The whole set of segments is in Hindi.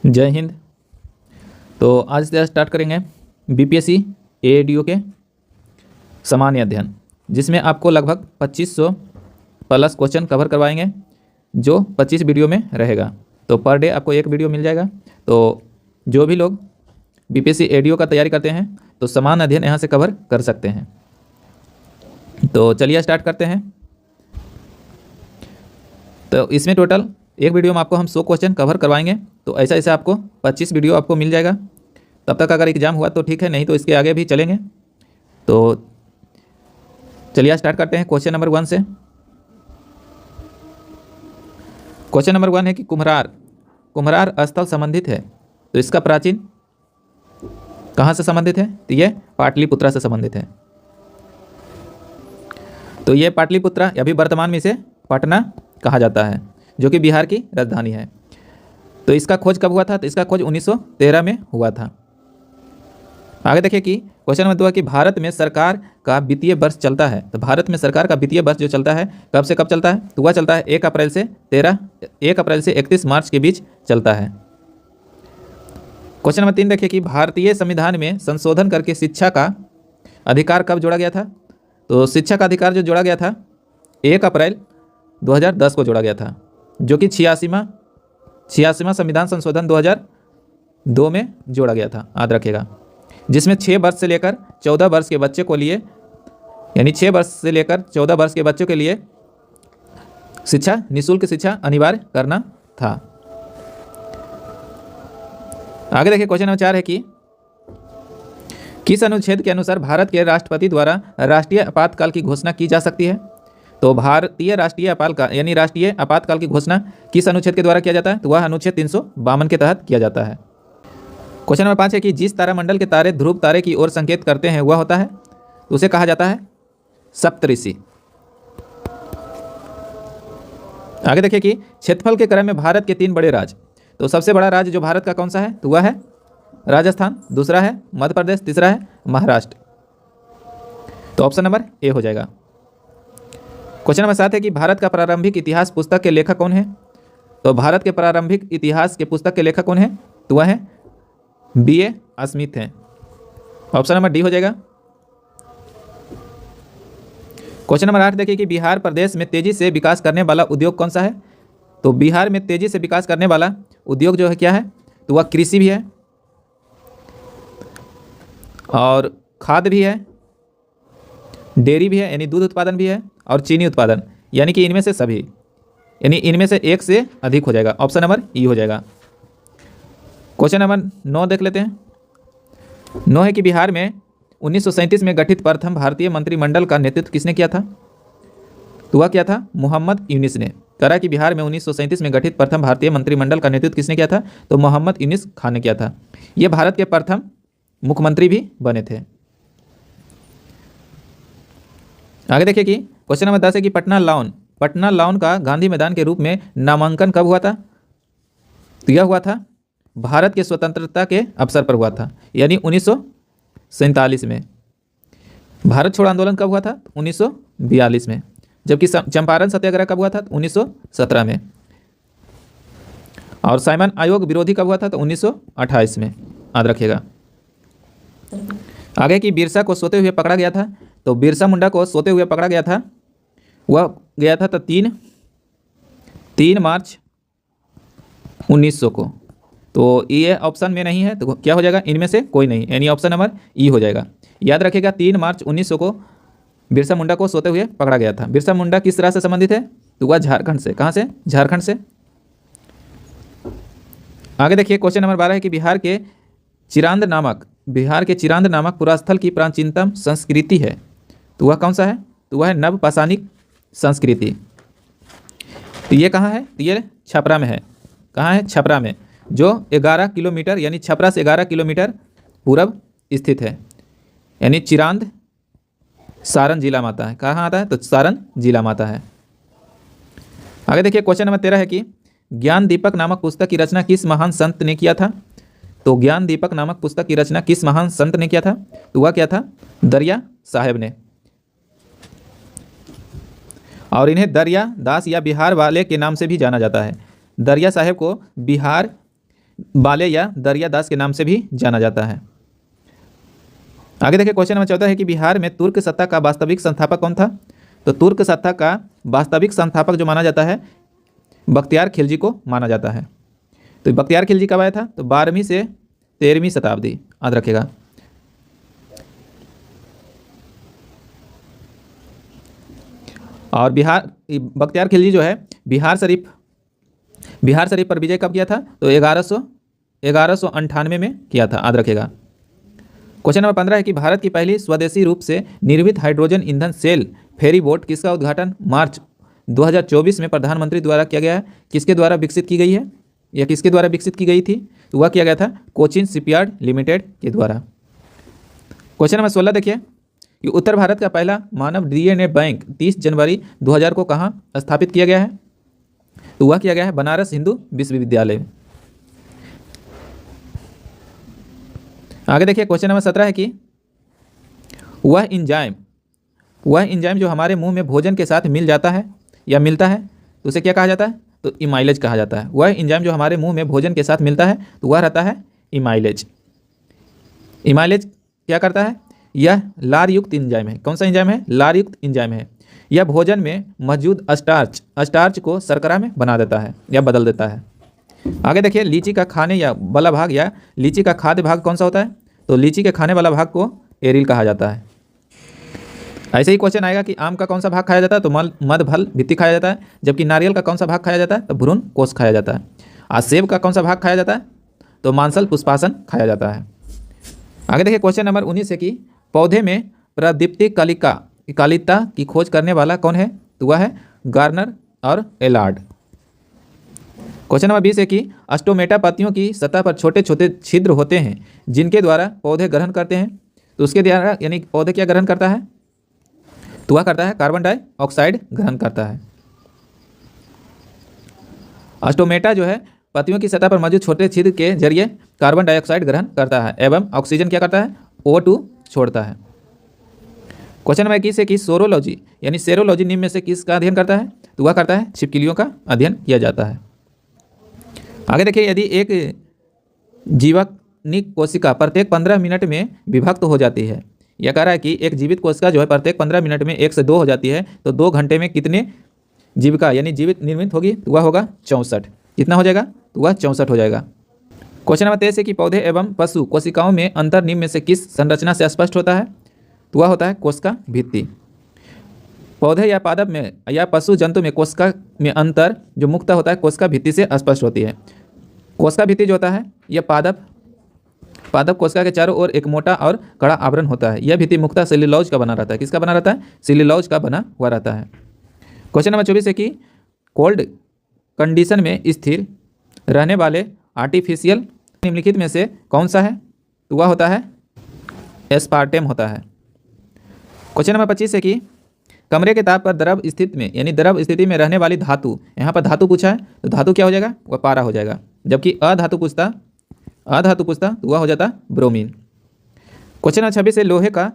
जय हिंद। तो आज से स्टार्ट करेंगे बीपीएससी एडीओ के सामान्य अध्ययन, जिसमें आपको लगभग 2500 प्लस क्वेश्चन कवर करवाएंगे, जो 25 वीडियो में रहेगा। तो पर डे आपको एक वीडियो मिल जाएगा। तो जो भी लोग बीपीएससी एडीओ का तैयारी करते हैं तो सामान्य अध्ययन यहाँ से कवर कर सकते हैं। तो चलिए स्टार्ट करते हैं। तो इसमें टोटल एक वीडियो में आपको हम 100 क्वेश्चन कवर करवाएंगे। तो ऐसा ऐसा आपको 25 वीडियो आपको मिल जाएगा। तब तक अगर एग्जाम हुआ तो ठीक है, नहीं तो इसके आगे भी चलेंगे। तो चलिए स्टार्ट करते हैं क्वेश्चन नंबर 1 से। क्वेश्चन नंबर 1 है कि कुम्हरार स्थल संबंधित है, तो इसका प्राचीन कहाँ से संबंधित है? तो ये पाटलिपुत्रा से संबंधित है। तो ये पाटलिपुत्रा अभी वर्तमान में इसे पटना कहा जाता है, जो कि बिहार की राजधानी है। तो इसका खोज कब हुआ था? तो इसका खोज 1913 में हुआ था। आगे देखिए कि क्वेश्चन नंबर 2 है कि भारत में सरकार का वित्तीय वर्ष चलता है। तो भारत में सरकार का वित्तीय वर्ष जो चलता है कब से कब चलता है? तो वह चलता है 1 अप्रैल से 31 मार्च के बीच चलता है। क्वेश्चन नंबर 3 देखिए कि भारतीय संविधान में संशोधन करके शिक्षा का अधिकार कब जोड़ा गया था? तो शिक्षा का अधिकार जो जोड़ा गया था 1 अप्रैल 2010 को जोड़ा गया था, जो कि 86वां संविधान संशोधन 2002 में जोड़ा गया था, याद रखिएगा। जिसमें 6 वर्ष से लेकर 14 वर्ष के बच्चे को लिए, यानी 6 वर्ष से लेकर 14 वर्ष के बच्चों के लिए शिक्षा, निःशुल्क शिक्षा अनिवार्य करना था। आगे देखिए क्वेश्चन नंबर 4 है कि किस अनुच्छेद के अनुसार भारत के राष्ट्रपति द्वारा राष्ट्रीय आपातकाल की घोषणा की जा सकती है? तो भारतीय राष्ट्रीय आपातकाल की घोषणा किस अनुच्छेद के द्वारा किया जाता है? तो वह अनुच्छेद 352 के तहत किया जाता है। क्वेश्चन नंबर 5 है कि जिस तारामंडल के तारे ध्रुव तारे की ओर संकेत करते हैं वह होता है, तो उसे कहा जाता है सप्तऋषि। आगे देखिए कि क्षेत्रफल के क्रम में भारत के 3 बड़े राज्य। तो सबसे बड़ा राज्य जो भारत का कौन सा है? तो वह है राजस्थान, दूसरा है मध्य प्रदेश, तीसरा है महाराष्ट्र। तो ऑप्शन नंबर ए हो जाएगा। क्वेश्चन नंबर 7 है कि भारत का प्रारंभिक इतिहास पुस्तक के लेखक कौन है? तो भारत के प्रारंभिक इतिहास के पुस्तक के लेखक कौन है? तो वह है B.A. स्मिथ हैं। ऑप्शन नंबर डी हो जाएगा। क्वेश्चन नंबर 8 देखिए कि बिहार प्रदेश में तेजी से विकास करने वाला उद्योग कौन सा है? तो बिहार में तेजी से विकास करने वाला उद्योग जो है क्या है? तो वह कृषि भी है और खाद भी है, डेयरी भी है यानी दूध उत्पादन भी है, और चीनी उत्पादन, यानी कि इनमें से सभी, यानी इनमें से एक से अधिक हो जाएगा। ऑप्शन नंबर ई हो जाएगा। क्वेश्चन नंबर 9 देख लेते हैं। 9 है कि बिहार में 1937 में गठित प्रथम भारतीय मंत्रिमंडल का नेतृत्व किसने किया था? तो वह क्या था? मोहम्मद यूनिस ने। करा कि बिहार में 1937 में गठित प्रथम भारतीय मंत्रिमंडल का नेतृत्व किसने किया था? तो मोहम्मद यूनिस खान ने किया था। ये भारत के प्रथम मुख्यमंत्री भी बने थे। आगे देखिए कि क्वेश्चन नंबर 10 है कि पटना लाउन का गांधी मैदान के रूप में नामांकन कब हुआ था? तो यह हुआ था भारत के स्वतंत्रता के अवसर पर हुआ था, यानी 1947 में। भारत छोड़ो आंदोलन कब हुआ था? 1942 में। जबकि चंपारण सत्याग्रह कब हुआ था? 1917 में। और साइमन आयोग विरोधी कब हुआ था? तो 1928 में, याद रखिएगा। आगे कि बिरसा को सोते हुए पकड़ा गया था। तो बिरसा मुंडा को सोते हुए पकड़ा गया था, वह गया था तो 3 मार्च 1900 को। तो ये ऑप्शन में नहीं है, तो क्या हो जाएगा? इनमें से कोई नहीं, यानी ऑप्शन नंबर ई हो जाएगा। याद रखिएगा 3 मार्च 1900 को बिरसा मुंडा को सोते हुए पकड़ा गया था। बिरसा मुंडा किस तरह से संबंधित है? तो वह झारखंड से। कहाँ से? झारखंड से। आगे देखिए क्वेश्चन नंबर 12 है कि बिहार के चिरांद नामक पुरास्थल की प्राचीनतम संस्कृति है, तो वह कौन सा है? तो वह है नवपाषाणिक संस्कृति। तो ये कहाँ है? तो ये छपरा में है। कहाँ है? छपरा में, जो 11 किलोमीटर, यानी छपरा से 11 किलोमीटर पूरब स्थित है, यानी चिरांद सारण जिला में आता है। कहाँ आता है? तो सारण जिला में आता है। आगे देखिए क्वेश्चन नंबर 13 है कि ज्ञान दीपक नामक पुस्तक की रचना किस महान संत ने किया था? तो ज्ञान दीपक नामक पुस्तक की रचना किस महान संत ने किया था? तो वह क्या था? दरिया साहेब ने। और इन्हें दरिया दास या बिहार वाले के नाम से भी जाना जाता है। दरिया साहेब को बिहार बाले या दरिया दास के नाम से भी जाना जाता है। आगे देखिए क्वेश्चन नंबर 14 है कि बिहार में तुर्क सत्ता का वास्तविक संस्थापक कौन था? तो तुर्क सत्ता का वास्तविक संस्थापक जो माना जाता है बख्तियार खिलजी को माना जाता है। तो बख्तियार खिलजी कब आया था? तो 12वीं से 13वीं शताब्दी, याद रखेगा। और बख्तियार खिलजी जो है बिहार शरीफ पर विजय कब किया था? तो 1198 में किया था, याद रखेगा। क्वेश्चन नंबर 15 है कि भारत की पहली स्वदेशी रूप से निर्मित हाइड्रोजन ईंधन सेल फेरी बोट किसका उद्घाटन मार्च 2024 में प्रधानमंत्री द्वारा किया गया है? किसके द्वारा विकसित की गई है या किसके द्वारा विकसित की गई थी? तो वह किया गया था कोचिन शिपयार्ड लिमिटेड के द्वारा। क्वेश्चन नंबर 16 देखिए कि उत्तर भारत का पहला मानव डीएनए बैंक 30 जनवरी 2000 को कहाँ स्थापित किया गया है? तो वह किया गया है बनारस हिंदू विश्वविद्यालय। आगे देखिए क्वेश्चन नंबर 17 है कि वह इंजाइम जो हमारे मुंह में भोजन के साथ मिल जाता है या मिलता है तो उसे क्या कहा जाता है? तो इमाइलेज कहा जाता है। वह इंजाइम जो हमारे मुंह में भोजन के साथ मिलता है तो वह रहता है इमाइलेज। इमाइलेज क्या करता है? यह लार युक्त इंजाइम है। कौन सा इंजाइम है? लार युक्त इंजाइम है। यह भोजन में मौजूद स्टार्च को शर्करा में बना देता है या बदल देता है। आगे देखिए लीची का खाने या वाला भाग या लीची का खाद्य भाग कौन सा होता है? तो लीची के खाने वाला भाग को एरिल कहा जाता है। ऐसे ही क्वेश्चन आएगा कि आम का कौन सा भाग खाया जाता है? तो मध्य फल भित्ति खाया जाता है। जबकि नारियल का कौन सा भाग खाया जाता है? तो भ्रूण कोष खाया जाता है। आज सेब का कौन सा भाग खाया जाता है? तो मांसल पुष्पासन खाया जाता है। आगे देखिए क्वेश्चन नंबर 19 है कि पौधे में प्रदीप्ति कालिता की खोज करने वाला कौन है? तो वह है गार्नर और एलार्ड। क्वेश्चन नंबर 20 है कि अस्टोमेटा पत्तियों की सतह पर छोटे छोटे छिद्र होते हैं जिनके द्वारा पौधे ग्रहण करते हैं। तो उसके द्वारा यानी पौधे क्या ग्रहण करता है? तो वह करता है कार्बन डाइऑक्साइड ग्रहण करता है। अस्टोमेटा जो है पत्तियों की सतह पर मौजूद छोटे छिद्र के जरिए कार्बन डाइऑक्साइड ग्रहण करता है एवं ऑक्सीजन क्या करता है? O2 छोड़ता है। क्वेश्चन नंबर 21 है कि सोरोलॉजी यानी सेरोलॉजी निम्न में से किसका अध्ययन करता है? तो वह करता है छिपकलियों का अध्ययन किया जाता है। आगे देखिए यदि एक जीवनिक कोशिका प्रत्येक 15 मिनट में विभक्त हो जाती है, यह कह रहा है कि एक जीवित कोशिका जो है प्रत्येक 15 मिनट में 1 से 2 हो जाती है तो 2 घंटे में कितने जीविका यानी जीवित निर्मित होगी? तो वह होगा 64। कितना हो जाएगा? तो वह 64 हो जाएगा। क्वेश्चन नंबर 23 है कि पौधे एवं पशु कोशिकाओं में अंतर निम्न में से किस संरचना से स्पष्ट होता है? तो वह होता है कोशिका भित्ति। पौधे या पादप में या पशु जंतु में कोशिका में अंतर जो मुख्यतः होता है कोशिका भित्ति से स्पष्ट होती है। कोशिका भित्ति जो होता है यह पादप कोशिका के चारों ओर एक मोटा और कड़ा आवरण होता है। यह भित्ति मुख्यतः सेल्यूलोज का बना रहता है। किसका बना रहता है? सेल्यूलोज का बना हुआ रहता है। क्वेश्चन नंबर 24 है कि कोल्ड कंडीशन में स्थिर रहने वाले आर्टिफिशियल निम्नलिखित में से कौन सा है? तो वह होता है एस्पार्टेम होता है। क्वेश्चन नंबर 25 है कि कमरे के ताप पर द्रव स्थिति में रहने वाली धातु, यहाँ पर धातु पूछा है तो धातु क्या हो जाएगा? वह पारा हो जाएगा। जबकि अधातु पूछता तो वह हो जाता ब्रोमीन। क्वेश्चन नंबर 26 है लोहे का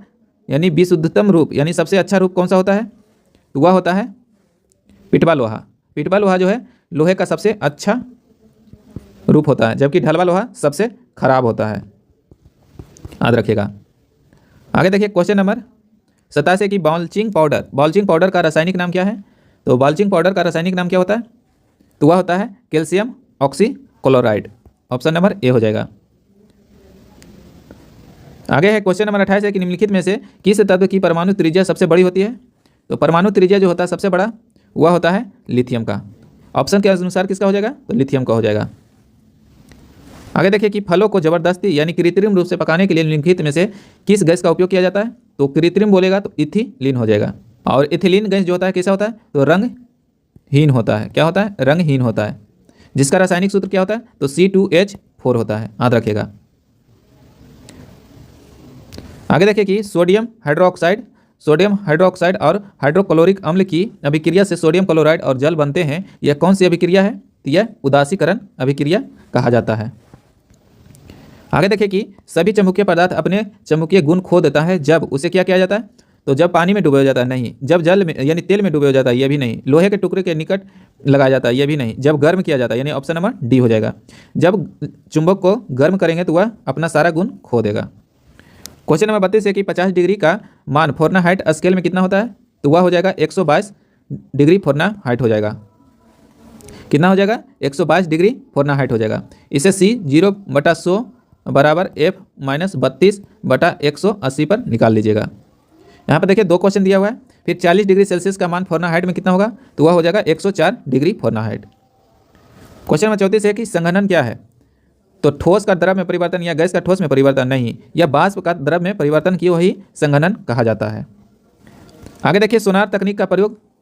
यानी विशुद्धतम रूप यानी सबसे अच्छा रूप कौन सा होता है? तो वह होता है पिटवा लोहा। पिटवा लोहा जो है लोहे का सबसे अच्छा रूप होता है, जबकि ढलवा लोहा सबसे खराब होता है, याद रखिएगा। आगे देखिए क्वेश्चन नंबर 27 है कि बाल्चिंग पाउडर का रासायनिक नाम क्या है? तो बाल्चिंग पाउडर का रासायनिक नाम क्या होता है? तो वह होता है calcium oxychloride. Option number A हो जाएगा। आगे है क्वेश्चन नंबर 28 है कि निम्नलिखित में से किस तत्व की परमाणु त्रिज्या सबसे बड़ी होती है? तो परमाणु त्रिज्या जो होता है सबसे बड़ा वह होता है लिथियम का। ऑप्शन के अनुसार किसका हो जाएगा? तो लिथियम का हो जाएगा। आगे देखिए कि फलों को जबरदस्ती यानी कृत्रिम रूप से पकाने के लिए निम्नलिखित में से किस गैस का उपयोग किया जाता है? तो कृत्रिम बोलेगा तो इथिलीन हो जाएगा। और इथिलीन गैस जो होता है कैसा होता है? तो रंगहीन होता है। क्या होता है? रंगहीन होता है। जिसका रासायनिक सूत्र क्या होता है? तो C2H4 होता है, याद रखिएगा। आगे देखिए कि सोडियम हाइड्रोक्साइड और हाइड्रोक्लोरिक अम्ल की अभिक्रिया से सोडियम क्लोराइड और जल बनते हैं। यह कौन सी अभिक्रिया है? तो यह उदासीकरण अभिक्रिया कहा जाता है। आगे देखिए कि सभी चुंबकीय पदार्थ अपने चुंबकीय गुण खो देता है जब उसे क्या किया जाता है? तो जब पानी में डूबे हो जाता है नहीं, जब जल में यानी तेल में डूबे हो जाता है ये भी नहीं, लोहे के टुकड़े के निकट लगाया जाता है ये भी नहीं, जब गर्म किया जाता है यानी ऑप्शन नंबर डी हो जाएगा। जब चुंबक को गर्म करेंगे तो वह अपना सारा गुण खो देगा। क्वेश्चन नंबर 32 है कि 50 डिग्री का मान फ़ारेनहाइट स्केल में कितना होता है? तो वह हो जाएगा 122 डिग्री फ़ारेनहाइट हो जाएगा। कितना हो जाएगा? 122 डिग्री फ़ारेनहाइट हो जाएगा। इसे C 0/100 बराबर F माइनस 32/180 पर निकाल लीजिएगा। यहाँ पर देखिए 2 क्वेश्चन दिया हुआ है। फिर 40 डिग्री सेल्सियस का मान फ़ारेनहाइट में कितना होगा? तो वह हो जाएगा 104 डिग्री फ़ारेनहाइट। क्वेश्चन नंबर 34 है कि संघनन क्या है? तो ठोस का द्रव में परिवर्तन या गैस का ठोस में परिवर्तन नहीं, या वाष्प का द्रव में परिवर्तन की वही संघनन कहा जाता है। आगे देखिए सोनार तकनीक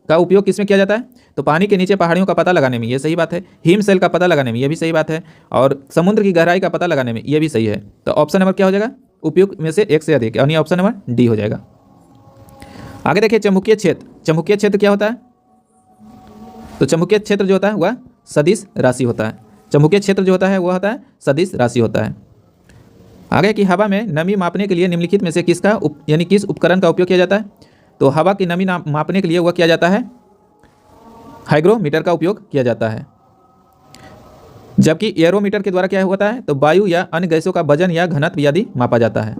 का उपयोग किसमें किया जाता है? तो पानी के नीचे पहाड़ियों का पता लगाने में, ये सही बात है। हिम सेल का पता लगाने में, ये भी सही बात है। और समुद्र की गहराई का पता लगाने में, ये भी सही है। तो ऑप्शन नंबर क्या हो जाएगा? उपयोग में से एक से अधिक, यानी ऑप्शन नंबर डी हो जाएगा। आगे देखिए चुंबकीय क्षेत्र। चुंबकीय क्षेत्र क्या होता है? तो चुंबकीय क्षेत्र जो होता है वह सदिश राशि होता है। चुंबकीय क्षेत्र जो होता है वह होता है सदिश राशि होता है। आगे कि हवा में नमी मापने के लिए निम्नलिखित में से किसका यानी किस उपकरण का उपयोग किया जाता है? तो हवा की नमी मापने के लिए वह किया जाता है हाइग्रोमीटर का उपयोग किया जाता है। जबकि एरोमीटर के द्वारा क्या होता है? तो वायु या अन्य गैसों का वजन या घनत्व आदि मापा जाता है।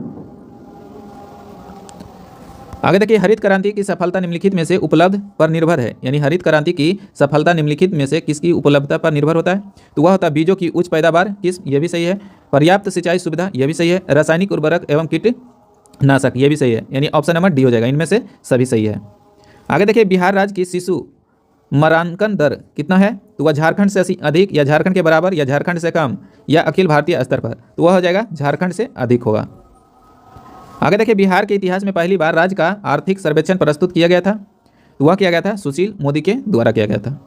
आगे देखिए हरित क्रांति की सफलता निम्नलिखित में से उपलब्ध पर निर्भर है, यानी हरित क्रांति की सफलता निम्नलिखित में से किसकी उपलब्धता पर निर्भर होता है? तो वह होता है बीजों की उच्च पैदावार, किस, ये भी सही है। पर्याप्त सिंचाई सुविधा, ये भी सही है। रासायनिक उर्वरक एवं कीटनाशक, ये भी सही है, यानी ऑप्शन नंबर डी हो जाएगा। इनमें से सभी सही है। आगे देखिए बिहार राज्य की शिशु मरांकन दर कितना है? तो वह झारखंड से अधिक या झारखंड के बराबर या झारखंड से कम या अखिल भारतीय स्तर पर, तो वह हो जाएगा झारखंड से अधिक होगा। आगे देखिए बिहार के इतिहास में पहली बार राज्य का आर्थिक सर्वेक्षण प्रस्तुत किया गया था, तो वह किया गया था सुशील मोदी के द्वारा किया गया था।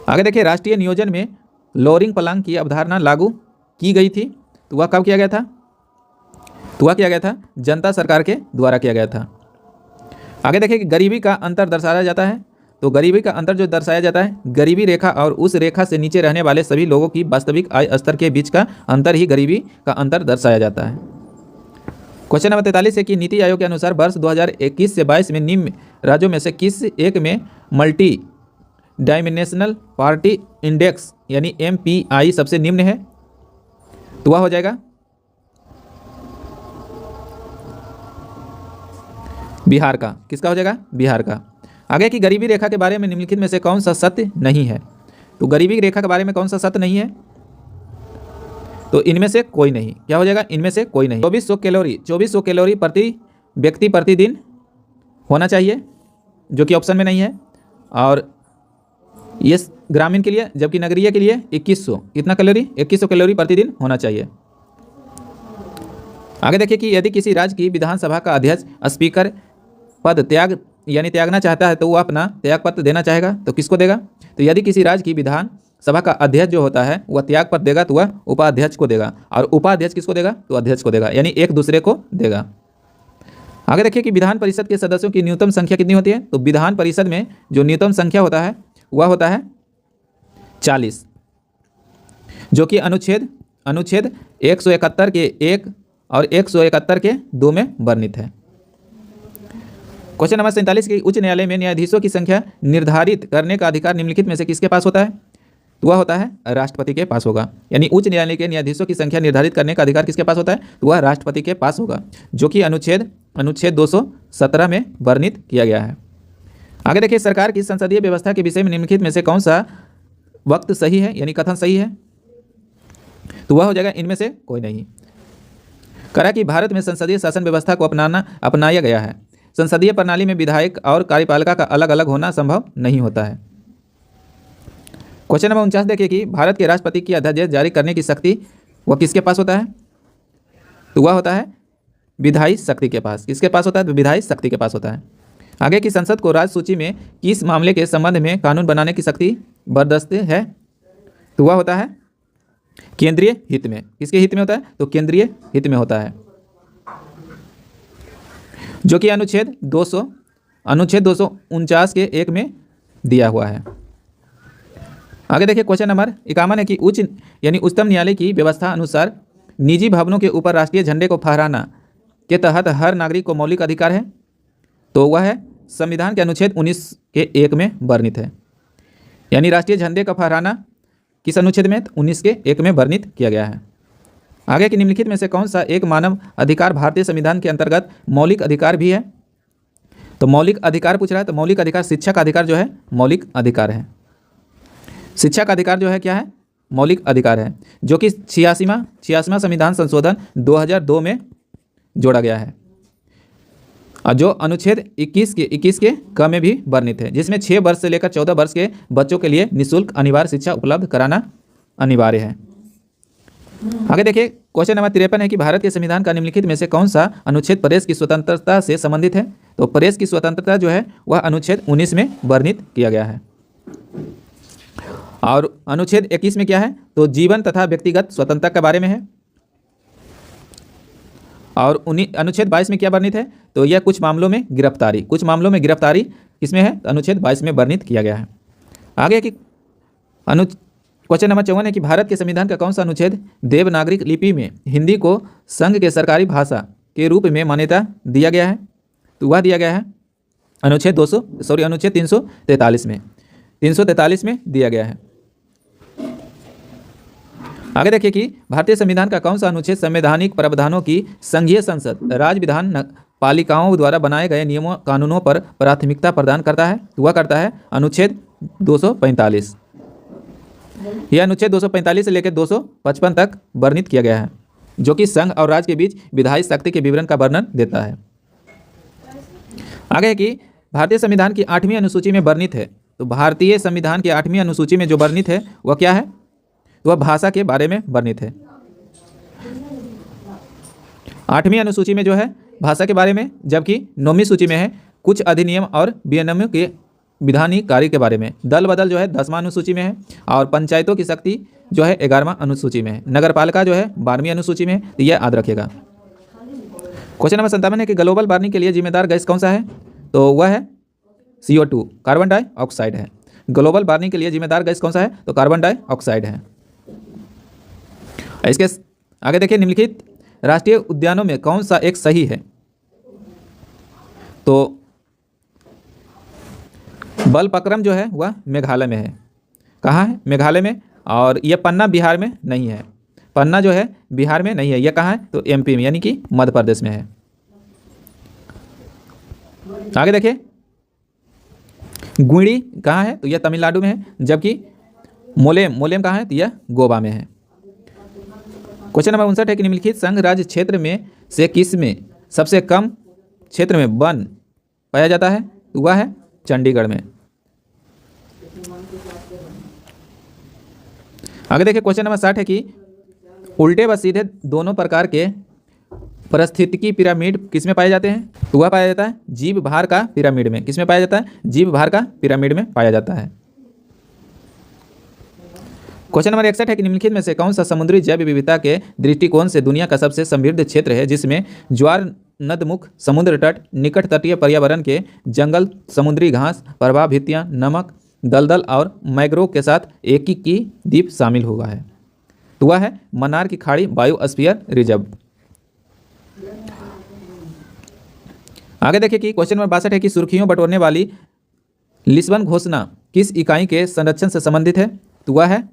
आगे देखिए राष्ट्रीय नियोजन में लोअरिंग प्लांग की अवधारणा लागू की गई थी, तो वह कब किया गया था? तो वह किया गया था जनता सरकार के द्वारा किया गया था। आगे देखिए कि गरीबी का अंतर दर्शाया जाता है, तो गरीबी का अंतर जो दर्शाया जाता है, गरीबी रेखा और उस रेखा से नीचे रहने वाले सभी लोगों की वास्तविक आय स्तर के बीच का अंतर ही गरीबी का अंतर दर्शाया जाता है। क्वेश्चन नंबर 43 है कि नीति आयोग के अनुसार वर्ष 2021 से 22 में निम्न राज्यों में से किस एक में मल्टी डायमेंशनल पार्टी इंडेक्स यानी MPI सबसे निम्न है? तो वह हो जाएगा बिहार का। किसका हो जाएगा? बिहार का। आगे की गरीबी रेखा के बारे में निम्नलिखित में से कौन सा सत्य नहीं है? तो गरीबी रेखा के बारे में कौन सा सत्य नहीं है? तो इनमें से कोई नहीं। क्या हो जाएगा? इनमें से कोई नहीं। 2400 कैलोरी प्रति व्यक्ति प्रतिदिन होना चाहिए, जो कि ऑप्शन में नहीं है। और ये ग्रामीण के लिए, जबकि नगरीय के लिए 2100, कितना कैलोरी? 2100 कैलोरी प्रतिदिन होना चाहिए। आगे देखिए कि यदि किसी राज्य की विधानसभा का अध्यक्ष स्पीकर पद त्यागना चाहता है तो वह अपना त्यागपत्र देना चाहेगा, तो किसको देगा? तो यदि किसी राज्य की विधानसभा का अध्यक्ष जो होता है वह त्यागपत्र देगा तो वह उपाध्यक्ष को देगा, और उपाध्यक्ष किसको देगा? तो अध्यक्ष को देगा, यानी एक दूसरे को देगा। आगे देखिए कि विधान परिषद के सदस्यों की न्यूनतम संख्या कितनी होती है? तो विधान परिषद में जो न्यूनतम संख्या होता है वह होता है 40, जो कि अनुच्छेद 171 के 1 और 171 के 2 में वर्णित है। क्वेश्चन नंबर 47 की उच्च न्यायालय में न्यायाधीशों की संख्या निर्धारित करने का अधिकार निम्नलिखित में से किसके पास होता है? तो वह होता है राष्ट्रपति के पास होगा। यानी उच्च न्यायालय के न्यायाधीशों की संख्या निर्धारित करने का अधिकार किसके पास होता है? तो वह राष्ट्रपति के पास होगा, जो कि अनुच्छेद 217 में वर्णित किया गया है। आगे देखिए सरकार की संसदीय व्यवस्था के विषय में निम्नलिखित में से कौन सा वक्त सही है, यानी कथन सही है? तो वह हो जाएगा इनमें से कोई नहीं। करा कि भारत में संसदीय शासन व्यवस्था को अपनाया गया है। संसदीय प्रणाली में विधायक और कार्यपालिका का अलग अलग होना संभव नहीं होता है। क्वेश्चन नंबर 49 देखिए कि भारत के राष्ट्रपति की अध्यादेश जारी करने की शक्ति वह किसके पास होता है? तो वह होता है विधायी शक्ति के पास। किसके पास होता है? तो विधायी शक्ति के पास होता है। आगे की संसद को राज्य सूची में किस मामले के संबंध में कानून बनाने की शक्ति बर्दाश्त है? तो वह होता है केंद्रीय हित में। किसके हित में होता है? तो केंद्रीय हित में होता है, जो कि अनुच्छेद 249 के 1 में दिया हुआ है। आगे देखिए क्वेश्चन नंबर 51 है कि उच्चतम न्यायालय की व्यवस्था अनुसार निजी भवनों के ऊपर राष्ट्रीय झंडे को फहराना के तहत हर नागरिक को मौलिक अधिकार है। तो वह है संविधान के अनुच्छेद 19 के 1 में वर्णित है। यानी राष्ट्रीय झंडे का फहराना किस अनुच्छेद में? 19 के 1 में वर्णित किया गया है। आगे की निम्नलिखित में से कौन सा एक मानव अधिकार भारतीय संविधान के अंतर्गत मौलिक अधिकार भी है? तो मौलिक अधिकार पूछ रहा है, तो मौलिक अधिकार शिक्षा का अधिकार जो है मौलिक अधिकार है। शिक्षा का अधिकार जो है क्या है? मौलिक अधिकार है, जो कि 86वां संविधान संशोधन 2002 में जोड़ा गया है, और जो अनुच्छेद 21 के क में भी वर्णित है, जिसमें 6 वर्ष से लेकर 14 वर्ष के बच्चों के लिए निःशुल्क अनिवार्य शिक्षा उपलब्ध कराना अनिवार्य है। आगे देखिए, क्वेश्चन नंबर 53 है कि भारत के संविधान का निम्नलिखित में से कौन सा अनुच्छेद प्रेस की स्वतंत्रता से संबंधित है? तो प्रेस की स्वतंत्रता जो है वह अनुच्छेद 19 में वर्णित किया गया है। और अनुच्छेद 21 में क्या है? तो जीवन तथा व्यक्तिगत स्वतंत्रता के बारे में है। और अनुच्छेद 22 में क्या वर्णित है? तो यह कुछ मामलों में गिरफ्तारी किसमें है? अनुच्छेद 22 में वर्णित किया गया है। आगे की क्वेश्चन नंबर 54 है कि भारत के संविधान का कौन सा अनुच्छेद देवनागरिक लिपि में हिंदी को संघ के सरकारी भाषा के रूप में मान्यता दिया गया है? तो वह दिया गया है अनुच्छेद 343 में 343 में दिया गया है। आगे देखिए कि भारतीय संविधान का कौन सा अनुच्छेद संवैधानिक प्रावधानों की संघीय संसद राज्य विधान पालिकाओं द्वारा बनाए गए नियमों कानूनों पर प्राथमिकता प्रदान करता है? वह करता है अनुच्छेद 245। यह अनुच्छेद 245 से लेकर 255 तक वर्णित किया गया है, जो कि संघ और राज्य के बीच विधायी शक्ति के विवरण का वर्णन देता है। आगे कि भारतीय संविधान की 8वीं अनुसूची में वर्णित है, तो भारतीय संविधान की 8वीं अनुसूची में जो वर्णित है वह क्या है? तो वह भाषा के बारे में वर्णित है। 8वीं अनुसूची में जो है भाषा के बारे में, जबकि 9वीं सूची में है कुछ अधिनियम और विनियमों के विधानिक कार्य के बारे में। दल बदल जो है 10वां अनुसूची में है, और पंचायतों की शक्ति जो है 11वां अनुसूची में है। नगरपालिका जो है 12वीं अनुसूची में है, तो यह याद रखिएगा। क्वेश्चन नंबर 57 है कि ग्लोबल वार्मिंग के लिए जिम्मेदार गैस कौन सा है? तो वह है CO2 कार्बन डाइऑक्साइड है। ग्लोबल वार्मिंग के लिए जिम्मेदार गैस कौन सा है? तो कार्बन डाइऑक्साइड है। इसके आगे देखिए, निम्नलिखित राष्ट्रीय उद्यानों में कौन सा एक सही है? तो बलपक्रम जो है वह मेघालय में है। कहाँ है? मेघालय में। और यह पन्ना बिहार में नहीं है। पन्ना जो है बिहार में नहीं है। यह कहाँ है? तो MP में, यानी कि मध्य प्रदेश में है। आगे देखिए, गुड़ी कहाँ है? तो यह तमिलनाडु में है। जबकि मोलेम कहाँ है? तो यह गोवा में है। क्वेश्चन नंबर 59 है कि निम्नलिखित संघ राज्य क्षेत्र में से किस में सबसे कम क्षेत्र में वन पाया जाता है? तो वह है चंडीगढ़ में। आगे देखिए, क्वेश्चन नंबर 60 है कि उल्टे व सीधे दोनों प्रकार के पारिस्थितिकी पिरामिड किस में पाए जाते हैं? तो वह पाया जाता है जीव भार का पिरामिड में। किस में पाया जाता है? जीव भार का पिरामिड में पाया जाता है। क्वेश्चन नंबर 61 है कि निम्नलिखित में से कौन सा समुद्री जैव विविधता के दृष्टिकोण से दुनिया का सबसे समृद्ध क्षेत्र है, जिसमें ज्वार नदमुख समुद्र तट निकट तटीय पर्यावरण के जंगल समुद्री घास प्रवाह भित्तियाँ नमक दलदल और मैग्रोव के साथ एकीकी द्वीप शामिल हुआ है? तो वह है मन्नार की खाड़ी बायोस्फीयर रिजर्व। आगे देखिए कि क्वेश्चन नंबर 62 है कि सुर्खियों बटोरने वाली लिस्बन घोषणा किस इकाई के संरक्षण से संबंधित है? तो वह है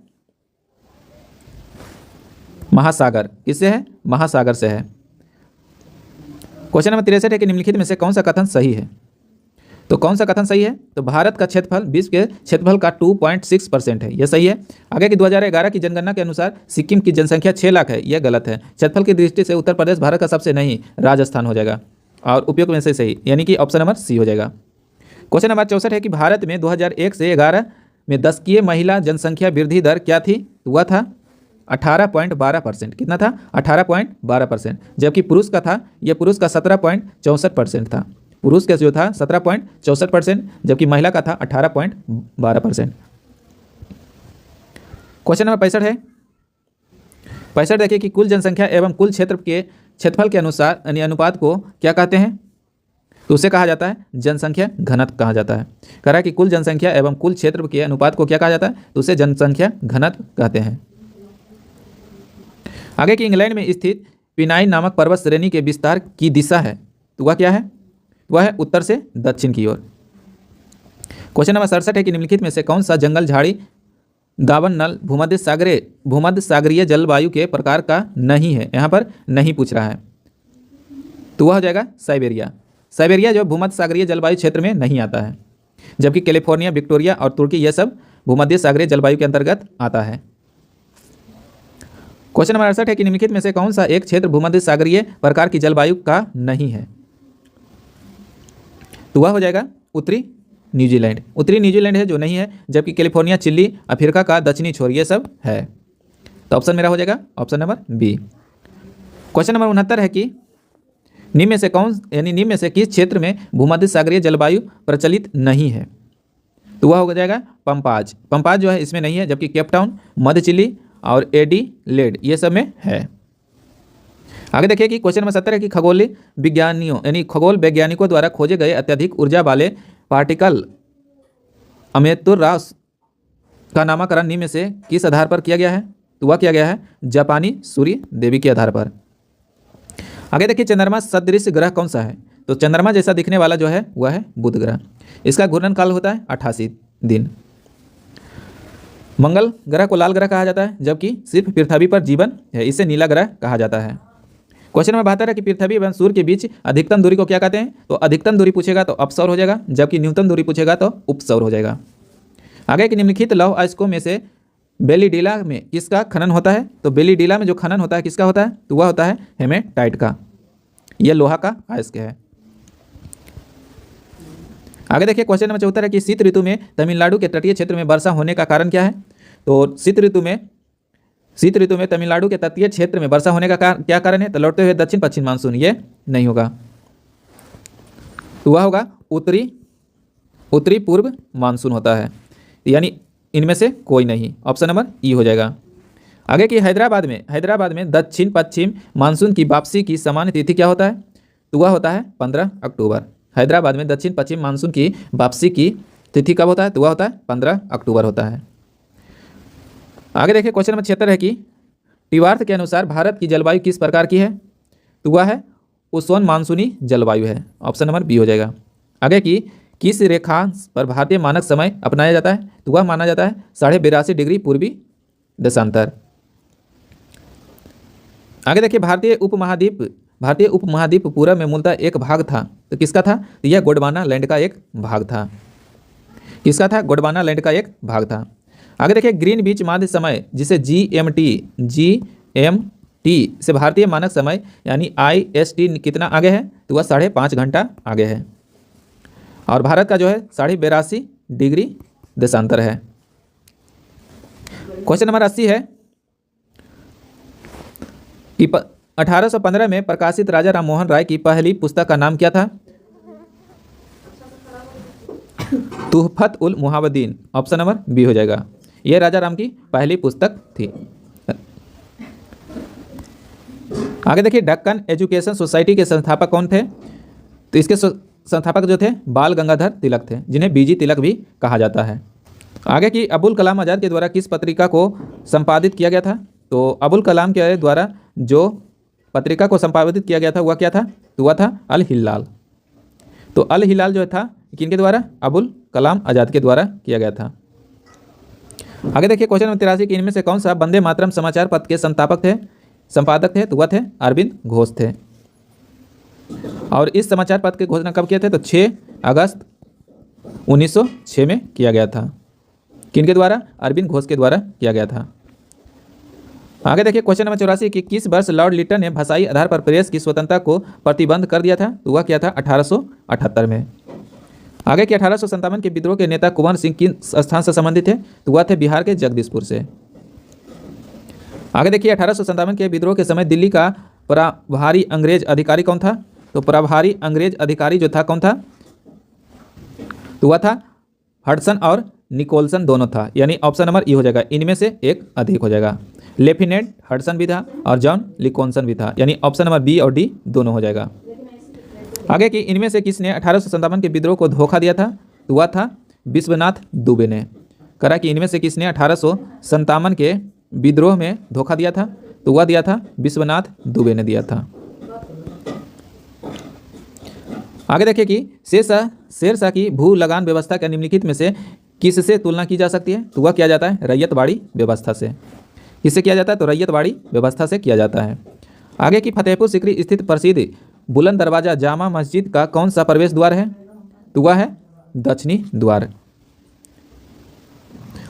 महासागर। किससे है? महासागर से है। क्वेश्चन नंबर 63 है कि निम्नलिखित में से कौन सा कथन सही है? तो कौन सा कथन सही है? तो भारत का क्षेत्रफल विश्व के क्षेत्रफल का 2.6% है। यह सही है। आगे की 2011 की जनगणना के अनुसार सिक्किम की जनसंख्या 6 लाख है। यह गलत है। क्षेत्रफल की दृष्टि से उत्तर प्रदेश भारत का सबसे नहीं, राजस्थान हो जाएगा, और उपयोग में से सही, यानी कि ऑप्शन नंबर C हो जाएगा। क्वेश्चन नंबर 64 है कि भारत में 2001 से 11 में दशकीय महिला जनसंख्या वृद्धि दर क्या थी? तो वह था 18.12%। कितना था? 18.12%। जबकि पुरुष का था, यह पुरुष का 17.64% था। पुरुष का जो था 17.64%, जबकि महिला का था 18.12%। क्वेश्चन नंबर 65 है। 65 देखिए कि कुल जनसंख्या एवं कुल क्षेत्र के क्षेत्रफल के अनुसार अनुपात को क्या कहते हैं? तो उसे कहा जाता है जनसंख्या घनत्व कहा जाता है। कह रहा है कि कुल जनसंख्या एवं कुल क्षेत्र के अनुपात को क्या कहा जाता है? तो उसे जनसंख्या घनत्व कहते हैं। आगे की इंग्लैंड में स्थित पिनाइन नामक पर्वत श्रेणी के विस्तार की दिशा है। तो वह क्या है? वह है उत्तर से दक्षिण की ओर। क्वेश्चन नंबर 67 है कि निम्नलिखित में से कौन सा जंगल झाड़ी दावन नल भूमध्य सागरीय जलवायु के प्रकार का नहीं है। यहाँ पर नहीं पूछ रहा है, तो वह हो जाएगा साइबेरिया। साइबेरिया जो भूमध्य सागरीय जलवायु क्षेत्र में नहीं आता है, जबकि कैलिफोर्निया, विक्टोरिया और तुर्की यह सब भूमध्य सागरीय जलवायु के अंतर्गत आता है। क्वेश्चन नंबर 68 है कि निम्नलिखित में से कौन सा एक क्षेत्र भूमध्य सागरीय प्रकार की जलवायु का नहीं है, तो वह हो जाएगा उत्तरी न्यूजीलैंड। उत्तरी न्यूजीलैंड है जो नहीं है, जबकि कैलिफोर्निया, चिली, अफ्रीका का दक्षिणी छोर ये सब है। तो ऑप्शन मेरा हो जाएगा option number B. Question number 69 है कि निम्न में से किस क्षेत्र में भूमध्य सागरीय जलवायु प्रचलित नहीं है, तो वह हो जाएगा पंपाज। पंपाज जो है इसमें नहीं है, जबकि केपटाउन, मध्य चिली और एडिलेड ये सब में है। आगे देखिए कि क्वेश्चन नंबर 70 है कि खगोल वैज्ञानिकों द्वारा खोजे गए अत्यधिक ऊर्जा वाले पार्टिकल अमेतुर्रास का नामकरण निम्न में से किस आधार पर किया गया है, तो वह किया गया है जापानी सूर्य देवी के आधार पर। आगे देखिए चंद्रमा सदृश ग्रह कौन सा है, तो चंद्रमा जैसा दिखने वाला जो है वह है बुध ग्रह। इसका घूर्णन काल होता है 88 दिन। मंगल ग्रह को लाल ग्रह कहा जाता है, जबकि सिर्फ पृथ्वी पर जीवन है, इसे नीला ग्रह कहा जाता है। क्वेश्चन नंबर 72 है कि पृथ्वी एवं सूर्य के बीच अधिकतम दूरी को क्या कहते हैं, तो अधिकतम दूरी पूछेगा तो अपसौर हो जाएगा, जबकि न्यूनतम दूरी पूछेगा तो उपसौर हो जाएगा। आगे कि निम्नलिखित लौह अयस्कों में से बेलीडीला में किसका खनन होता है, तो बेलीडीला में जो खनन होता है किसका होता है, तो वह होता है हेमेटाइट का। यह लोहा का अयस्क है। आगे देखिए क्वेश्चन नंबर 74 है कि शीत ऋतु में तमिलनाडु के तटीय क्षेत्र में वर्षा होने का कारण क्या है, तो शीत ऋतु में तमिलनाडु के तटीय क्षेत्र में वर्षा होने का क्या कारण है, तो लौटते हुए दक्षिण पश्चिम मानसून। ये नहीं होगा, तो वह होगा उत्तरी पूर्व मानसून होता है, यानी इनमें से कोई नहीं। ऑप्शन नंबर ई हो जाएगा। आगे कि हैदराबाद में दक्षिण पश्चिम मानसून की वापसी की सामान्य तिथि क्या होता है, तो वह होता है 15 अक्टूबर। हैदराबाद में दक्षिण पश्चिम मानसून की वापसी की तिथि कब होता है, तो वह होता है 15 अक्टूबर होता है। आगे देखिए क्वेश्चन नंबर 76 है कि टिवार्थ के अनुसार भारत की जलवायु किस प्रकार की है, तो वह है उष्ण मानसूनी जलवायु है। ऑप्शन नंबर बी हो जाएगा। आगे कि किस रेखांश पर भारतीय मानक समय अपनाया जाता है, तो वह माना जाता है 82.5 डिग्री पूर्वी देशांतर। आगे देखिए भारतीय उपमहाद्वीप पूरब में मूलतः एक भाग था, तो किसका था, तो यह गोंडवाना लैंड का एक भाग था। किसका था, गोंडवाना लैंड का एक भाग था। आगे देखिए ग्रीनविच माध्य समय जिसे GMT से भारतीय मानक समय यानी IST कितना आगे है, तो वह 5.5 घंटा आगे है, और भारत का जो है 82.5 डिग्री देशांतर है। क्वेश्चन नंबर 80 है कि 1815 में प्रकाशित राजा राम मोहन राय की पहली पुस्तक का नाम क्या था, तुहफत उल मुहावदीन। ऑप्शन नंबर बी हो जाएगा। यह राजा राम की पहली पुस्तक थी। आगे देखिए दक्कन एजुकेशन सोसाइटी के संस्थापक कौन थे, तो इसके संस्थापक जो थे बाल गंगाधर तिलक थे, जिन्हें बीजी तिलक भी कहा जाता है। आगे की अबुल कलाम आज़ाद के द्वारा किस पत्रिका को संपादित किया गया था, तो अबुल कलाम के द्वारा जो पत्रिका को संपादित किया गया था वह क्या था, तो वह था अल हिलाल। तो अल हिलाल जो था किनके द्वारा, अबुल कलाम आज़ाद के द्वारा किया गया था। आगे देखिए क्वेश्चन नंबर 83 कि इनमें से कौन सा वंदे मातरम समाचार पत्र के संपादक थे, तो वह थे अरविंद घोष थे। और इस समाचार पत्र की घोषणा कब किए थे, तो 6 अगस्त 1906 में किया गया था। किनके द्वारा, अरविंद घोष के द्वारा किया गया था। आगे देखिए क्वेश्चन नंबर 84 कि किस वर्ष लॉर्ड लिटन ने भाषाई आधार पर प्रेस की स्वतंत्रता को प्रतिबंध कर दिया था, तो वह किया था 1878 में। आगे कि 1857 के विद्रोह के नेता कुंवर सिंह किन स्थान से संबंधित थे, तो वह थे बिहार के जगदीशपुर से। आगे देखिए 1857 के विद्रोह के समय दिल्ली का प्रभारी अंग्रेज अधिकारी कौन था, तो प्रभारी अंग्रेज अधिकारी जो था कौन था, तो वह था हडसन और निकोलसन दोनों था, यानी ऑप्शन नंबर ई हो जाएगा। इनमें से एक अधिक हो जाएगा। लेफ्टिनेंट हडसन भी था और जॉन लिकोनसन भी था, यानी ऑप्शन नंबर बी और डी दोनों हो जाएगा। आगे कि इनमें से किसने 1857 के विद्रोह को धोखा दिया था, तो वह था विश्वनाथ दुबे ने। करा कि इनमें से किसने 1857 के विद्रोह में धोखा दिया था, तो वह दिया था विश्वनाथ दुबे ने दिया था। आगे देखिए कि शेरशाह की भू लगान व्यवस्था के निम्नलिखित में से किससे तुलना की जा सकती है? तो वह किया जाता है रैयतवाड़ी व्यवस्था से। किससे किया जाता है? तो रैयतवाड़ी व्यवस्था से किया जाता है। आगे की फतेहपुर सीकरी स्थित प्रसिद्ध बुलंद दरवाजा जामा मस्जिद का कौन सा प्रवेश द्वार है? तो वह है दक्षिणी द्वार।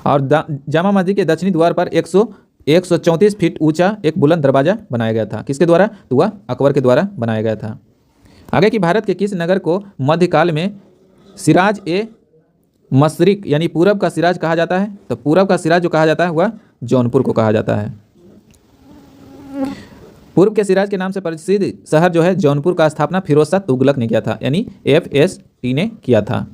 और जामा मस्जिद के दक्षिणी द्वार पर 134 फीट ऊंचा एक बुलंद दरवाजा बनाया गया था। किसके द्वारा? तो वह अकबर के द्वारा बनाया गया था। आगे की भारत के किस नगर को मध्यकाल में सिराज ए मशरिक यानी पूरब का सिराज कहा जाता है? तो पूरब का सिराज जो कहा जाता है वह जौनपुर को कहा जाता है। पूर्व के सिराज के नाम से प्रसिद्ध शहर जो है जौनपुर का स्थापना फिरोज शाह तुगलक ने किया था, यानी FST ने किया था।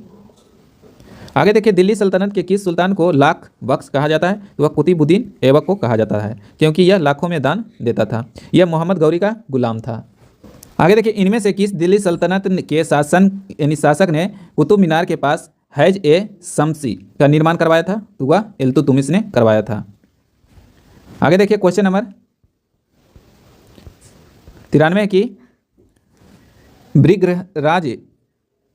आगे देखिए दिल्ली सल्तनत के किस सुल्तान को लाख बख्श कहा जाता है? तो वह कुतुबुद्दीन ऐबक को कहा जाता है, क्योंकि यह लाखों में दान देता था। यह मोहम्मद गौरी का गुलाम था। आगे देखिए इनमें से किस दिल्ली सल्तनत के शासक ने कुतुब मीनार के पास हैज ए शम्सी का निर्माण करवाया था? तो वह इल्तुतमिश ने करवाया था। आगे देखिए क्वेश्चन नंबर 93 की भृगराज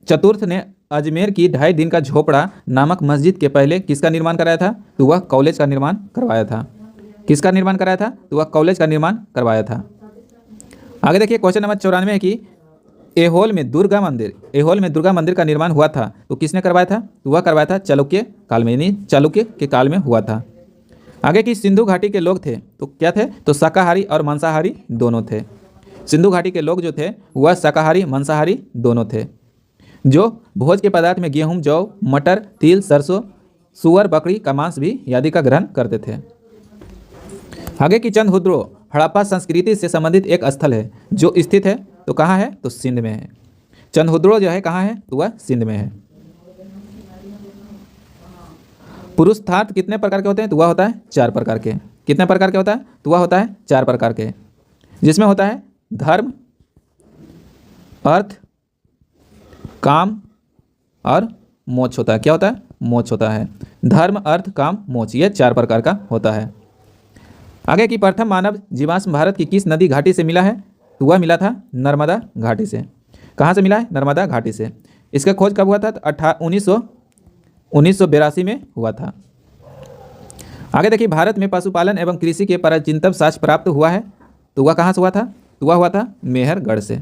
चतुर्थ ने अजमेर की 2.5 दिन का झोपड़ा नामक मस्जिद के पहले किसका निर्माण कराया था? तो वह कॉलेज का निर्माण करवाया था। किसका निर्माण कराया था? तो वह कॉलेज का निर्माण करवाया था। आगे देखिए क्वेश्चन नंबर 94 की एहोल में दुर्गा मंदिर का निर्माण हुआ था, तो किसने करवाया था? तो वह करवाया था चालुक्य काल में, यानी चालुक्य के काल में हुआ था। आगे की सिंधु घाटी के लोग थे तो क्या थे? तो शाकाहारी और मांसाहारी दोनों थे। सिंधु घाटी के लोग जो थे वह शाकाहारी मांसाहारी दोनों थे, जो भोज के पदार्थ में गेहूं, जौ, मटर, तिल, सरसों, सुअर, बकरी का मांस भी आदि का ग्रहण करते थे। आगे की चंदहुद्रो हड़प्पा संस्कृति से संबंधित एक स्थल है जो स्थित है, तो कहाँ है? तो सिंध में है। चंदहुद्रो जो है कहाँ है? तो वह सिंध में है। पुरुषार्थ कितने प्रकार के होते हैं? तो वह होता है 4 प्रकार के। कितने प्रकार के होता है? तो वह होता है 4 प्रकार के, जिसमें होता है धर्म, अर्थ, काम और मोक्ष होता है। क्या होता है? मोक्ष होता है। धर्म, अर्थ, काम, मोक्ष, ये 4 प्रकार का होता है। आगे की प्रथम मानव जीवाश्म भारत की किस नदी घाटी से मिला है? तो वह मिला था नर्मदा घाटी से। कहाँ से मिला है? नर्मदा घाटी से। इसका खोज कब हुआ था? तो 1982 में हुआ था। आगे देखिए भारत में पशुपालन एवं कृषि के प्राचीनतम साक्ष्य प्राप्त हुआ है, तो वह कहाँ से हुआ था? तो वह हुआ था मेहरगढ़ से।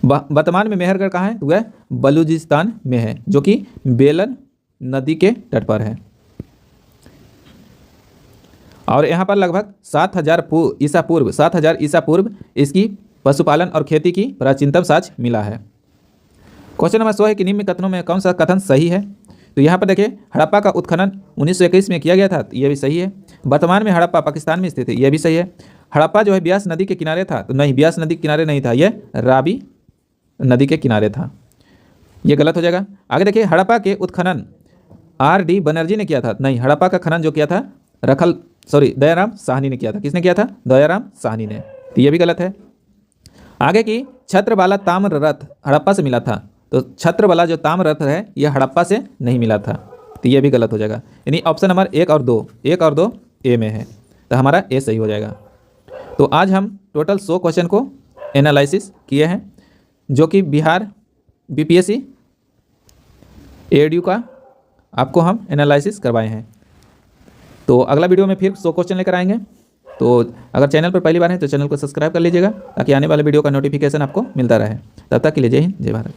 वर्तमान में मेहरगढ़ कहाँ है? तो वह बलूचिस्तान में है, जो कि बेलन नदी के तट पर है। और यहाँ पर लगभग 7000 ईसा पूर्व इसकी पशुपालन और खेती की प्राचीनतम साक्ष्य मिला है। क्वेश्चन नंबर 100 है कि निम्न कथनों में कौन सा कथन सही है? तो यहाँ पर देखिए हड़प्पा का उत्खनन 1921 में किया गया था, तो यह भी सही है। वर्तमान में हड़प्पा पाकिस्तान में स्थित है, यह भी सही है। हड़प्पा जो है ब्यास नदी के किनारे था, तो नहीं, ब्यास नदी के किनारे नहीं था, यह रावी नदी के किनारे था, यह गलत हो जाएगा। आगे देखिए हड़प्पा के उत्खनन R.D. बनर्जी ने किया था, नहीं, हड़प्पा का खनन जो किया था दयाराम साहनी ने किया था। किसने किया था? दयाराम साहनी ने, तो यह भी गलत है। आगे की छत्रबाला ताम्र रथ हड़प्पा से मिला था, तो छत्रबाला जो ताम्र रथ है यह हड़प्पा से नहीं मिला था, तो यह भी गलत हो जाएगा। यानी ऑप्शन नंबर 1 और 2 ए में है, तो हमारा ए सही हो जाएगा। तो आज हम टोटल 100 क्वेश्चन को एनालिसिस किए हैं, जो कि बिहार BPSC ADU का आपको हम एनालिसिस करवाए हैं। तो अगला वीडियो में फिर 100 क्वेश्चन लेकर आएंगे। तो अगर चैनल पर पहली बार है तो चैनल को सब्सक्राइब कर लीजिएगा, ताकि आने वाले वीडियो का नोटिफिकेशन आपको मिलता रहे। तब तक के लिए जय हिंद, जय भारत।